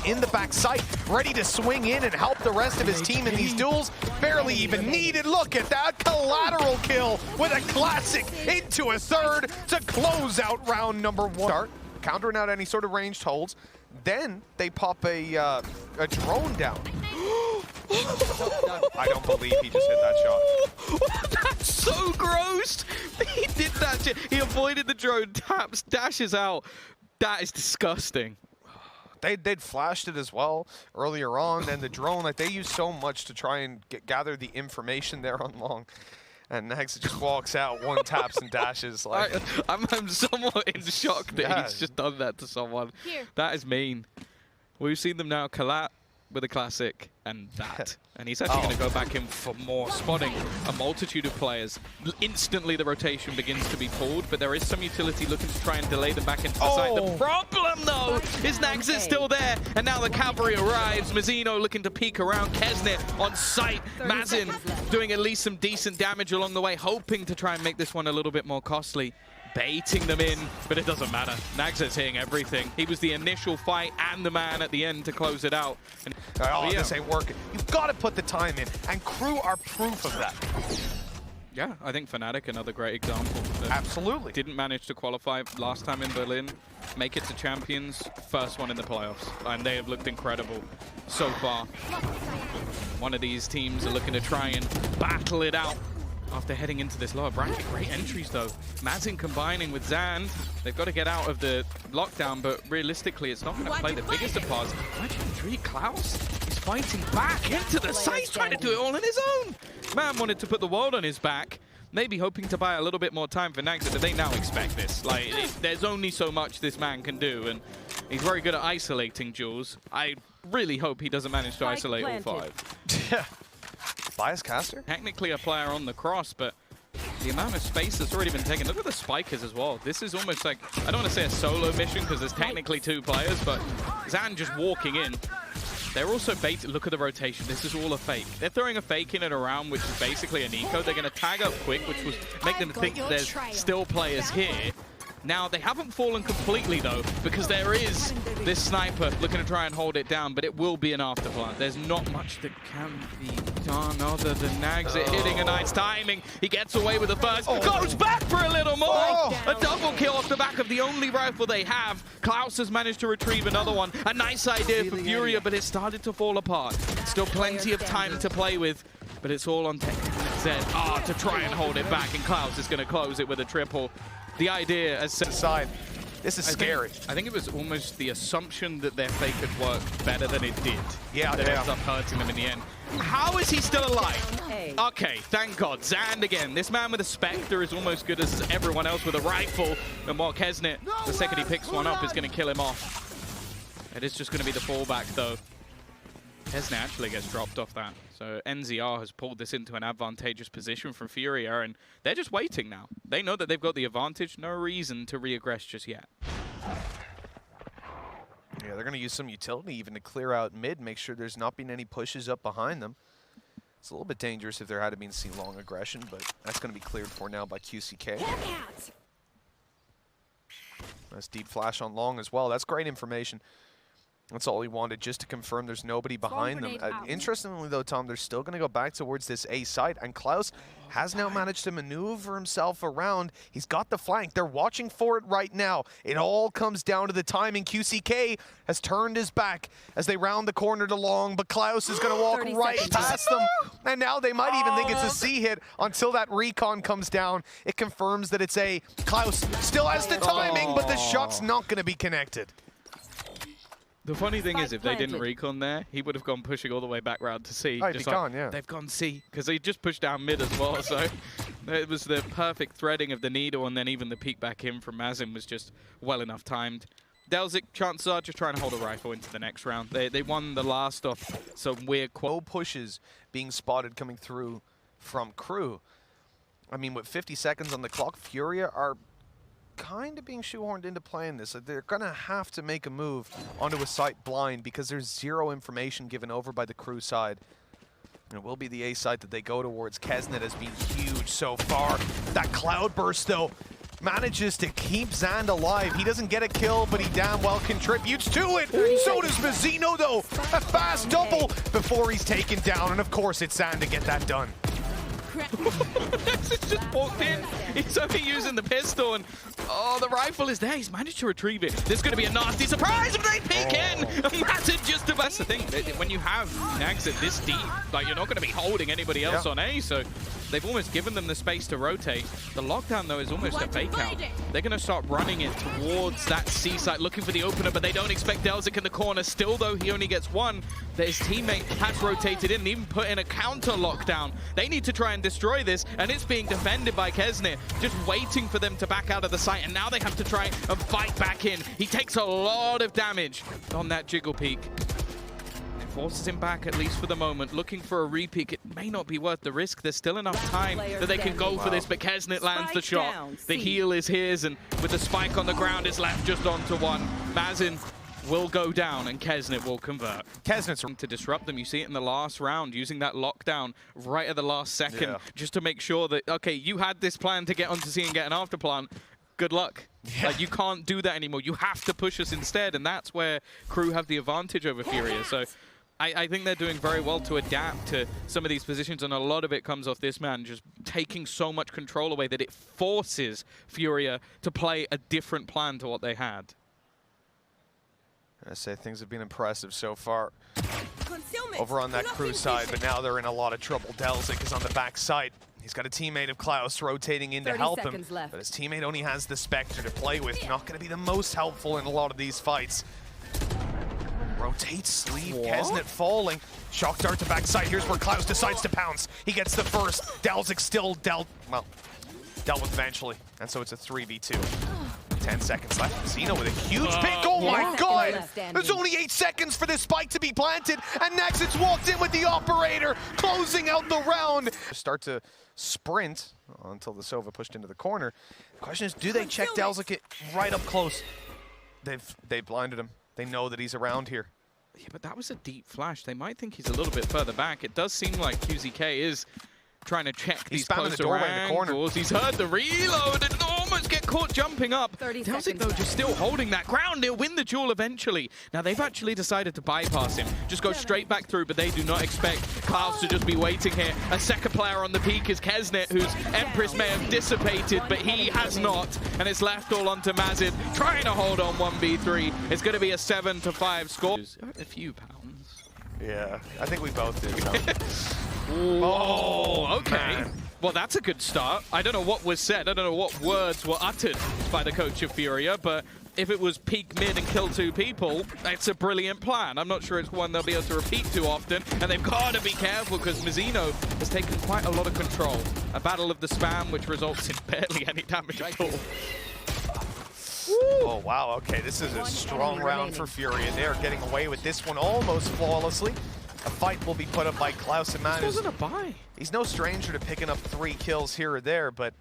in the back site, ready to swing in and help the rest of his team in these duels. Barely even needed. Look at that collateral kill with a classic into a third to close out round number 1. Start countering out any sort of ranged holds. Then they pop a drone down. I don't believe he just hit that shot. That's so gross. He did that shit. He avoided the drone, taps, dashes out. That is disgusting. They'd flashed it as well earlier on, and the drone, like, they use so much to try and gather the information there on long. And NagZ just walks out, one taps and dashes. Like, I'm somewhat in shock that he's just done that to someone. That is mean. We've seen them now collapse with a classic and that. And he's actually going to go back in for more, spotting a multitude of players. Instantly the rotation begins to be pulled, but there is some utility looking to try and delay them back into the site. The problem though is NagZ is still there, and now the cavalry arrives. Mazino looking to peek around, keznit on site. Mazin doing at least some decent damage along the way, hoping to try and make this one a little bit more costly. Baiting them in, but it doesn't matter. NagZ's hitting everything. He was the initial fight and the man at the end to close it out. And this ain't working. You've got to put the time in, and KRU are proof of that. Yeah, I think Fnatic, another great example. Absolutely. Didn't manage to qualify last time in Berlin, make it to champions, first one in the playoffs, and they have looked incredible so far. One of these teams are looking to try and battle it out after heading into this lower bracket. Great entries though. Mazin combining with Xand. They've got to get out of the lockdown, but realistically it's not going to play the biggest of parts. Imagine 3 Klaus. He's fighting back into the site, trying to do it all on his own. Man wanted to put the world on his back. Maybe hoping to buy a little bit more time for NagZ, but they now expect this. Like, there's only so much this man can do, and he's very good at isolating duels. I really hope he doesn't manage to isolate all 5. Yeah. Bias caster? Technically a player on the cross, but the amount of space that's already been taken. Look at the spikers as well. This is almost like, I don't want to say a solo mission because there's technically 2 players, but Xand just walking in. They're also baited. Look at the rotation. This is all a fake. They're throwing a fake in and around, which is basically an eco. They're going to tag up quick, which was make them think there's still players here. Now, they haven't fallen completely, though, because there is this sniper looking to try and hold it down, but it will be an afterplant. There's not much that can be done other than NagZ hitting a nice timing. He gets away with the first, goes back for a little more. A double kill off the back of the only rifle they have. Klaus has managed to retrieve another one. A nice idea for FURIA, but it started to fall apart. Still plenty of time to play with, but it's all on NagZ to try and hold it back, and Klaus is going to close it with a triple. The idea as set aside, this is scary. I think it was almost the assumption that their fake had worked better than it did. Yeah, that ends up hurting them in the end. How is he still alive? Okay, thank God. Xand again. This man with a Spectre is almost good as everyone else with a rifle. And while keznit, the second he picks one up, is going to kill him off. It is just going to be the fallback, though. keznit actually gets dropped off that. So NZR has pulled this into an advantageous position from FURIA, and they're just waiting now. They know that they've got the advantage. No reason to re-aggress just yet. Yeah, they're going to use some utility even to clear out mid, make sure there's not been any pushes up behind them. It's a little bit dangerous if there had been seen long aggression, but that's going to be cleared for now by QCK. Nice deep flash on long as well. That's great information. That's all he wanted, just to confirm there's nobody behind them. Interestingly, though, Tom, they're still going to go back towards this A site, and Klaus has now managed to maneuver himself around. He's got the flank. They're watching for it right now. It all comes down to the timing. QCK has turned his back as they round the corner to long, but Klaus is going to walk right past them. And now they might even think it's a C hit until that recon comes down. It confirms that it's a Klaus. Still has the timing, but the shot's not going to be connected. The funny thing is, if they didn't recon there, he would have gone pushing all the way back round to C. Oh, just like, gone, yeah. They've gone C, because they just pushed down mid as well, so it was the perfect threading of the needle, and then even the peek back in from Mazin was just well enough timed. Delzik, chances are just trying to hold a rifle into the next round. They won the last off some weird pushes being spotted coming through from KRU. I mean, with 50 seconds on the clock, FURIA are kind of being shoehorned into playing this. They're going to have to make a move onto a site blind because there's zero information given over by the KRU side. And it will be the A side that they go towards. keznit has been huge so far. That cloud burst, though, manages to keep Xand alive. He doesn't get a kill, but he damn well contributes to it. So does Mazino, though. A fast double before he's taken down. And of course, it's Xand to get that done. Nexus just walked in. He's only using the pistol, and the rifle is there. He's managed to retrieve it. There's going to be a nasty surprise if they peek in. Mazin just about. That's the thing. When you have NagZ this deep, like, you're not going to be holding anybody else on A, so they've almost given them the space to rotate. The lockdown, though, is almost a fake out. They're going to start running it towards that C site, looking for the opener, but they don't expect xZek in the corner. Still, though, he only gets one. His teammate has rotated in and even put in a counter lockdown. They need to try and destroy this, and it's being defended by keznit, just waiting for them to back out of the site, and now they have to try and fight back in. He takes a lot of damage on that jiggle peek. Forces him back, at least for the moment, looking for a repeat. It may not be worth the risk. There's still enough time that they can go for this, but keznit lands the shot. The heal is his, and with the spike on the ground, it's left just onto one. Mazin will go down, and keznit will convert. keznit's to disrupt them. You see it in the last round, using that lockdown right at the last second, just to make sure that, okay, you had this plan to get onto C and get an after plan. Good luck. Like, you can't do that anymore. You have to push us instead, and that's where KRU have the advantage over FURIA. So I think they're doing very well to adapt to some of these positions, and a lot of it comes off this man just taking so much control away that it forces FURIA to play a different plan to what they had. I say things have been impressive so far over on that KRU side, but now they're in a lot of trouble. xZek is on the back side. He's got a teammate of Klaus rotating in to help him, but his teammate only has the Spectre to play with. Not going to be the most helpful in a lot of these fights. Rotates sleeve, keznit falling. Shock dart to backside. Here's where Klaus decides to pounce. He gets the first. xZek still dealt with eventually, and so it's a 3v2. 10 seconds left. Mazino with a huge pick. Oh my god! There's only 8 seconds for this spike to be planted, and NagZ's walked in with the operator, closing out the round. Start to sprint until the Sova pushed into the corner. The question is, do they check xZek right up close? They've blinded him. They know that he's around here. Yeah, but that was a deep flash. They might think he's a little bit further back. It does seem like QZK is trying to check these closer angles. He's heard the reload and almost get caught jumping up. xZek, though, just still holding that ground. They'll win the duel eventually. Now, they've actually decided to bypass him. Just go straight back through, but they do not expect Klaus to just be waiting here. A second player on the peak is keznit, whose Empress may have dissipated, but he has not. And it's left all onto Mazin, trying to hold on 1v3. It's going to be a 7-5 score. A few pounds. Yeah, I think we both did. Oh, okay. Man. Well, that's a good start. I don't know what was said. I don't know what words were uttered by the coach of FURIA, but if it was peek mid and kill 2 people, it's a brilliant plan. I'm not sure it's one they'll be able to repeat too often, and they've got to be careful because Mazino has taken quite a lot of control. A battle of the spam, which results in barely any damage at all. Oh, wow. Okay, this is a strong round for FURIA. They are getting away with this one almost flawlessly. A fight will be put up by Klaus and Man. This wasn't a buy. He's no stranger to picking up 3 kills here or there, but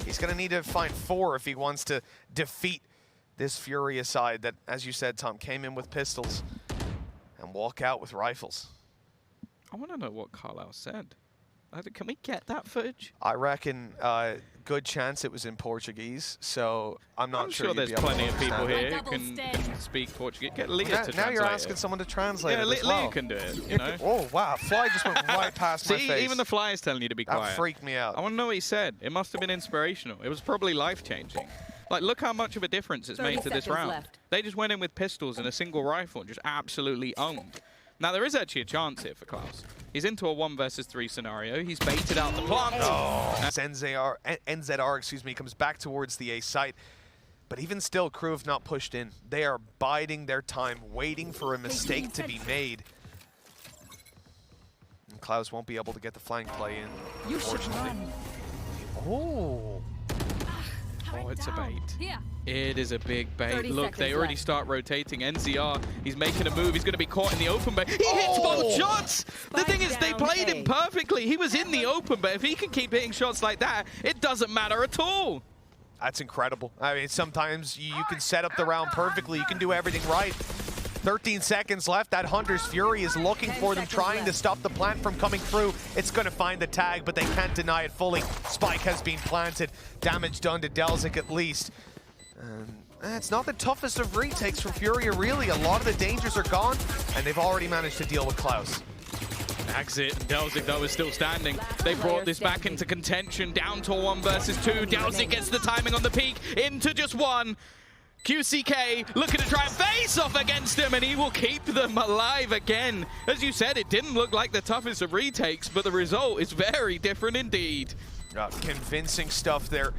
he's going to need to find 4 if he wants to defeat this FURIA side that, as you said, Tom, came in with pistols and walk out with rifles. I want to know what Khalil said. Can we get that footage? I reckon good chance it was in Portuguese, so I'm not sure there's plenty of people here who can speak Portuguese. Get Leah to translate. Now you're asking someone to translate it as well. Leah can do it, you know? Oh, wow. Fly just went right past my face. See, even the fly is telling you to be quiet. That freaked me out. I want to know what he said. It must have been inspirational. It was probably life-changing. Like, look how much of a difference it's made to this round. They just went in with pistols and a single rifle and just absolutely owned. Now, there is actually a chance here for Klaus. He's into a 1 versus 3 scenario. He's baited out the plant. Oh, NZR, excuse me, comes back towards the A site. But even still, KRU have not pushed in. They are biding their time, waiting for a mistake to be made. And Klaus won't be able to get the flank play in, unfortunately. Oh. Oh, it's a bait. It is a big bait. Look, they already start rotating. NZR, he's making a move. He's going to be caught in the open, but he hits both shots. The thing is, they played him perfectly. He was in the open, but if he can keep hitting shots like that, it doesn't matter at all. That's incredible. I mean, sometimes you can set up the round perfectly. You can do everything right. 13 seconds left. That Hunter's Fury is looking for them, trying to stop the plant from coming through. It's going to find the tag, but they can't deny it fully. Spike has been planted. Damage done to DelZiC at least. It's not the toughest of retakes from FURIA, really. A lot of the dangers are gone, and they've already managed to deal with Klaus. NagZ and DelZiC, though, is still standing. They brought this back into contention, down to 1 versus 2. DelZiC gets the timing on the peak, into just 1. QCK looking to try and face off against him, and he will keep them alive again. As you said, it didn't look like the toughest of retakes, but the result is very different indeed. Convincing stuff there.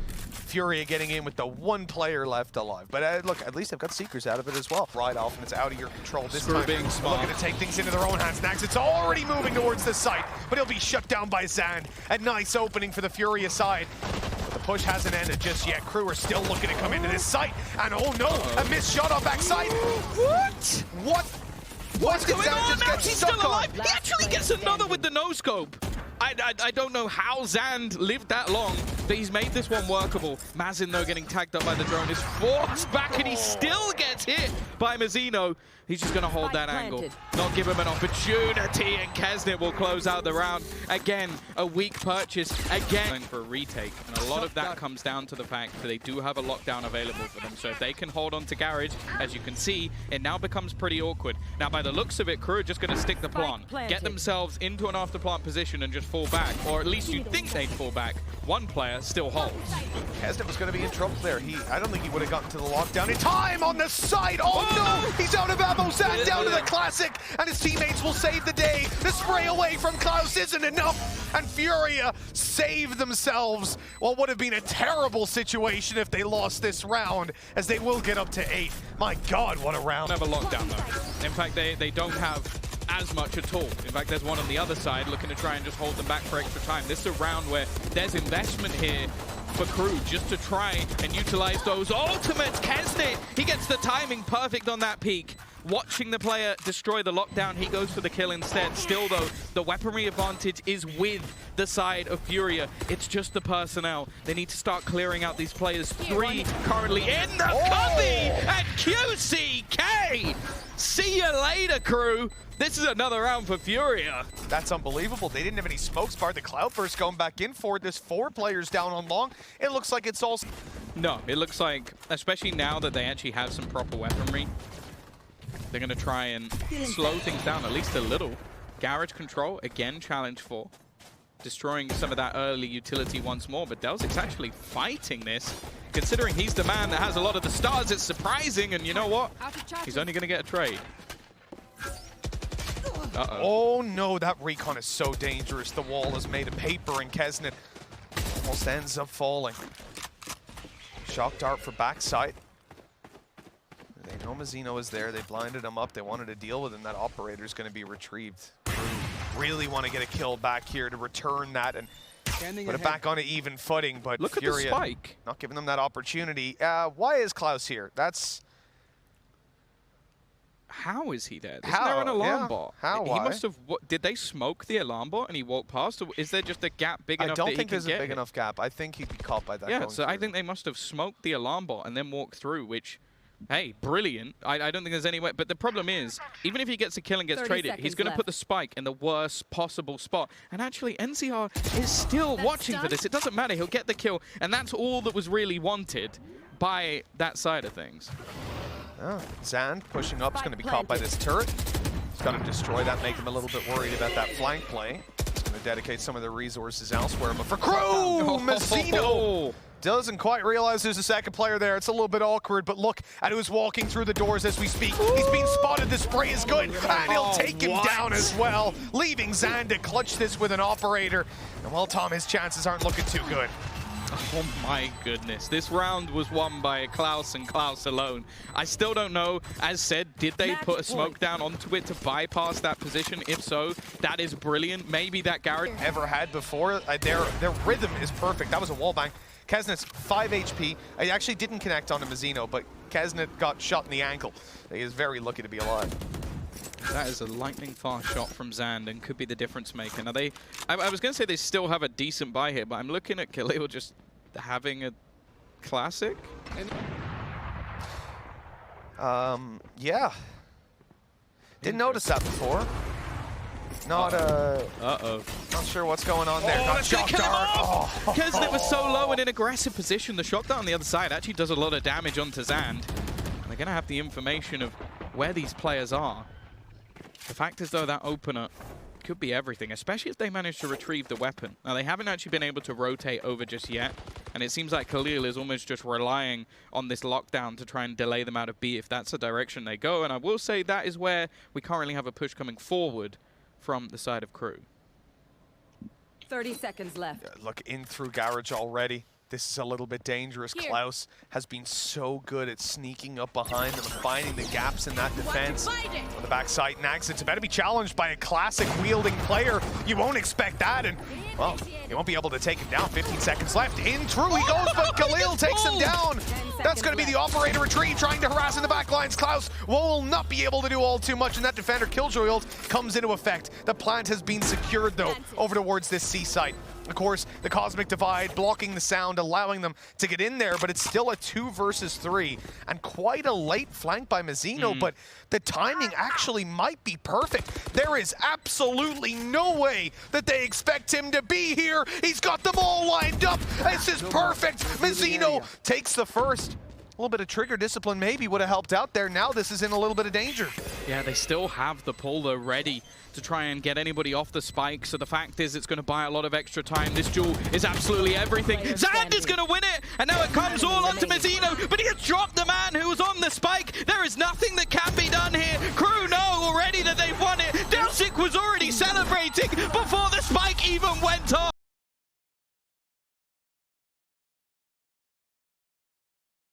FURIA getting in with the 1 player left alive. But look, at least they've got Seekers out of it as well. Right off, and it's out of your control this time. Being smart. Looking to take things into their own hands. NagZ, it's already moving towards the site, but he'll be shut down by xand. A nice opening for the FURIA side. But the push hasn't ended just yet. KRU are still looking to come into this site. And oh no, a missed shot on backside. What? What's did going xand on? just Now get he's stuck still alive. on? He actually gets another with the no-scope. I don't know how xand lived that long, but he's made this one workable. Mazin, though, getting tagged up by the drone, is forced back, and he still gets hit by Mazino. He's just going to hold that angle, not give him an opportunity, and keznit will close out the round. Again, a weak purchase, again. Going for a retake, and a lot of that comes down to the fact that they do have a lockdown available for them. So if they can hold on to Garage, as you can see, it now becomes pretty awkward. Now, by the looks of it, KRU are just going to stick the plant, get themselves into an after-plant position and just fall back, or at least you think they'd fall back. 1 player still holds. keznit was going to be in trouble there. I don't think he would have gotten to the lockdown in time on the side. Oh no, he's out of ammo. xand down to the classic, and his teammates will save the day. The spray away from Klaus isn't enough, and FURIA save themselves what would have been a terrible situation if they lost this round, as they will get up to 8. My God, what a round. Have a lockdown though. In fact, they don't have as much at all. In fact, there's one on the other side looking to try and just hold them back for extra time. This is a round where there's investment here for KRU just to try and utilize those ultimates. keznit, he gets the timing perfect on that peak. Watching the player destroy the lockdown, he goes for the kill instead. Still though, the weaponry advantage is with the side of FURIA. It's just the personnel. They need to start clearing out these players. 3 currently in the cubby, and QCK! See you later, KRU. This is another round for FURIA. That's unbelievable. They didn't have any smokes, bar the Cloudburst going back in for it. There's 4 players down on long. It looks like it's all... No, it looks like, especially now that they actually have some proper weaponry, they're going to try and slow things down at least a little. Garage control, again, challenge 4. Destroying some of that early utility once more, but DelZic's actually fighting this. Considering he's the man that has a lot of the stars, it's surprising, and you know what? He's only going to get a trade. Uh-oh. Oh no, that recon is so dangerous. The wall is made of paper, and keznit almost ends up falling. Shock dart for backside. They know Mazino is there. They blinded him up. They wanted to deal with him. That operator's going to be retrieved. Really want to get a kill back here to return that and put it back on an even footing. But look FURIA at the spike. Not giving them that opportunity. Why is Klaus here? That's... How is he there? Isn't there an alarm bot? How? He must have... Did they smoke the alarm bot and he walked past? Or is there just a gap big enough that he can get? I don't think there's a big enough gap. I think he'd be caught by that. Yeah, so I think they must have smoked the alarm bot and then walked through, which... Hey, brilliant. I don't think there's any way. But the problem is, even if he gets a kill and gets traded, he's going to put the spike in the worst possible spot. And actually, NCR is still watching for this. It doesn't matter. He'll get the kill. And that's all that was really wanted by that side of things. Oh, xand pushing up is going to be caught by this turret. He's got to destroy that, make him a little bit worried about that flank play. He's going to dedicate some of the resources elsewhere. But for KRU, Mazino doesn't quite realize there's a second player there. It's a little bit awkward, but look at who's walking through the doors as we speak. He's being spotted. The spray is good, and he'll take him down as well, leaving xand to clutch this with an operator. And well, Tom, his chances aren't looking too good. Oh my goodness. This round was won by Klaus and Klaus alone. I still don't know. As said, did they put a smoke down onto it to bypass that position? If so, that is brilliant. Maybe that Garrett ever had before. Their rhythm is perfect. That was a wallbang. keznit's 5 HP. I actually didn't connect onto Mazino, but keznit got shot in the ankle. He is very lucky to be alive. That is a lightning fast shot from xand and could be the difference maker. Now I was going to say they still have a decent buy here, but I'm looking at Khalil just having a classic. Yeah. Didn't notice that before. Not not sure what's going on there. Got shock dart. Keznit was so low in an aggressive position. The shock dart on the other side actually does a lot of damage onto Xand. And they're going to have the information of where these players are. The fact is, though, that opener could be everything, especially if they manage to retrieve the weapon. Now, they haven't actually been able to rotate over just yet, and it seems like Khalil is almost just relying on this lockdown to try and delay them out of B if that's the direction they go. And I will say that is where we currently have a push coming forward from the side of KRU. 30 seconds left. Look, in through garage already. This is a little bit dangerous. Here. Klaus has been so good at sneaking up behind them and finding the gaps in that defense. On the backside, NagZ, it's about to be challenged by a classic wielding player. You won't expect that, and, well, he won't be able to take him down. 15 seconds left. In through he goes, but Khalil takes him down. That's going to be the operator retrieve, trying to harass in the back lines. Klaus will not be able to do all too much, and that defender killjoy ult comes into effect. The plant has been secured, though, over towards this C site. Of course, the Cosmic Divide blocking the sound, allowing them to get in there, but it's still a 2 versus 3, and quite a late flank by Mazino, but the timing actually might be perfect. There is absolutely no way that they expect him to be here. He's got them all lined up. This is perfect. Mazino takes the first. A little bit of trigger discipline maybe would have helped out there. Now this is in a little bit of danger. Yeah, they still have the pull, though, ready to try and get anybody off the spike. So the fact is, it's going to buy a lot of extra time. This duel is absolutely everything. Xand is going to win it, and now it comes all onto Mazino, but he has dropped the man who was on the spike. There is nothing that can be done here. KRU know already that they've won it. Delsik was already celebrating before the spike even went off.